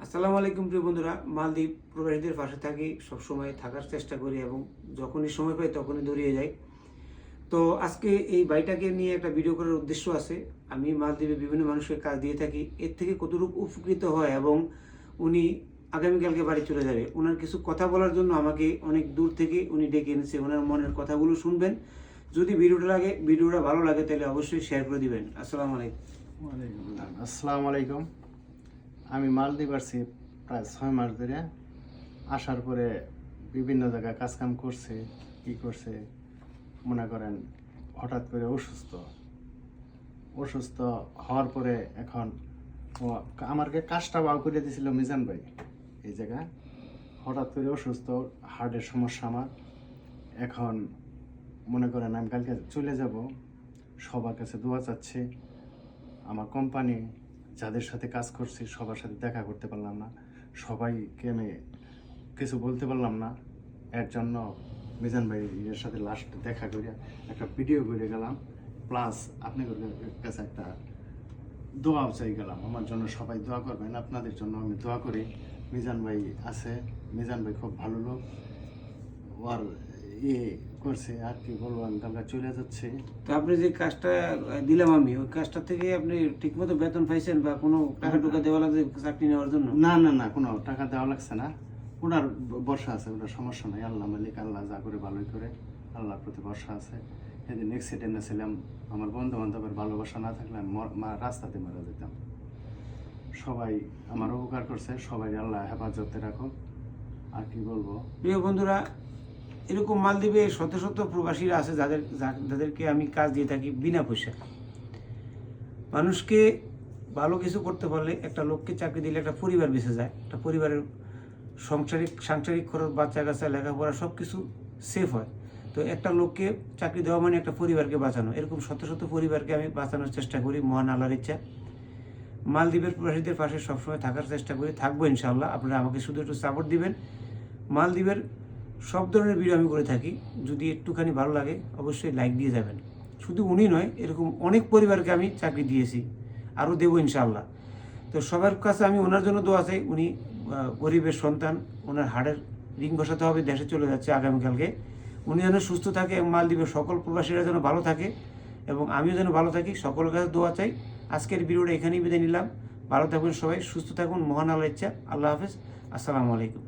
আসসালামু আলাইকুম প্রিয় বন্ধুরা। মালদ্বীপ প্রবাসীদের পাশে থাকি, সবসময় থাকার চেষ্টা করি এবং যখনই সময় পাই তখনই দৌড়িয়ে যাই। তো আজকে এই বাড়িটাকে নিয়ে একটা ভিডিও করার উদ্দেশ্য আছে। আমি মালদ্বীপে বিভিন্ন মানুষকে কাজ দিয়ে থাকি, এর থেকে কতটুকু উপকৃত হয় এবং উনি আগামীকালকে বাড়ি চলে যাবে, ওনার কিছু কথা বলার জন্য আমাকে অনেক দূর থেকে উনি ডেকে এনেছে। ওনার মনের কথাগুলো শুনবেন। যদি ভিডিওটা ভালো লাগে তাহলে অবশ্যই শেয়ার করে দিবেন। আসসালামু আলাইকুম। আসসালামু আলাইকুম। আমি মালদ্বীপ আসছি প্রায় 6 মাস ধরে। আসার পরে বিভিন্ন জায়গায় কাজকাম করছে, মনে করেন হঠাৎ করে অসুস্থ হওয়ার পরে এখন আমাকে কাজটা বাউ করে দিয়েছিল মিজান ভাই। এই জায়গায় হঠাৎ করে অসুস্থ, হার্টের সমস্যা আমার। এখন মনে করেন আমি কালকে চলে যাব, সবার কাছে দোয়া চাচ্ছি। আমার কোম্পানি যাদের সাথে কাজ করছি সবার সাথে দেখা করতে পারলাম না, সবাইকে আমি কিছু বলতে পারলাম না। এর জন্য মিজান ভাইয়ের সাথে লাস্ট দেখা করে একটা ভিডিও করে গেলাম, প্লাস আপনাদের কাছে একটা দোয়াও চাই গেলাম। আমার জন্য সবাই দোয়া করবেন, আপনাদের জন্য আমি দোয়া করি। মিজান ভাই আছে, মিজান ভাই খুব ভালো লোক, আর করছে আর কি বলবো। আমি কালকে চলে যাচ্ছি। তো আপনি যে কাজটা দিলাম আমি, ওই কাজটা থেকে আপনি ঠিকমতো বেতন পাইছেন বা কোনো টাকা টুকা দেওয়া লাগছে চাকরি নেওয়ার জন্য? না, কোনো টাকা দেওয়া লাগছে না। ওনার ভরসা আছে, ওনার সমস্যা নাই। আল্লাহ মালিক, আল্লাহ যা করে ভালোই করে, আল্লাহর প্রতি ভরসা আছে। সেদিন অ্যাক্সিডেন্টে ছিলাম, আমার বন্ধু বান্ধবের ভালোবাসা না থাকলে আমি রাস্তাতে মারা যেতাম। সবাই আমার উপকার করছে, সবাই আল্লাহ হেফাজতে রাখুন। আর কি বলবো প্রিয় বন্ধুরা, এরকম মালদ্বীপে শত শত প্রবাসীরা আছে যাদেরকে আমি কাজ দিয়ে থাকি বিনা পয়সা। মানুষকে ভালো কিছু করতে পারলে, একটা লোককে চাকরি দিলে একটা পরিবার বেঁচে যায়, একটা পরিবারের সাংসারিক খরচ, বাচ্চা কাচ্চা, লেখাপড়া সব কিছু সেফ হয়। তো একটা লোককে চাকরি দেওয়া মানে একটা পরিবারকে বাঁচানো। এরকম শত শত পরিবারকে আমি বাঁচানোর চেষ্টা করি, মহান আল্লাহর ইচ্ছা। মালদ্বীপের প্রবাসীদের পাশে সবসময় থাকার চেষ্টা করি, থাকবো ইনশাআল্লাহ। আপনারা আমাকে শুধু একটু সাপোর্ট দিবেন। মালদ্বীপের সব ধরনের ভিডিও আমি করে থাকি, যদি একটুখানি ভালো লাগে অবশ্যই লাইক দিয়ে যাবেন। শুধু উনি নয়, এরকম অনেক পরিবারকে আমি চাকরি দিয়েছি, আরও দেবো ইনশাআল্লাহ। তো সবার কাছে আমি ওনার জন্য দোয়া চাই। উনি গরিবের সন্তান, ওনার হাড়ের রিং বসাতে হবে, দেশে চলে যাচ্ছে আগামীকালকে। উনি যেন সুস্থ থাকে এবং মালদ্বীপের সকল প্রবাসীরা যেন ভালো থাকে এবং আমিও যেন ভালো থাকি, সকলের কাছে দোয়া চাই। আজকের ভিডিওটা এখানেই বিদায় নিলাম। ভালো থাকুন সবাই, সুস্থ থাকুন, মহান আল্লাহর ইচ্ছা। আল্লাহ হাফেজ, আসসালামু আলাইকুম।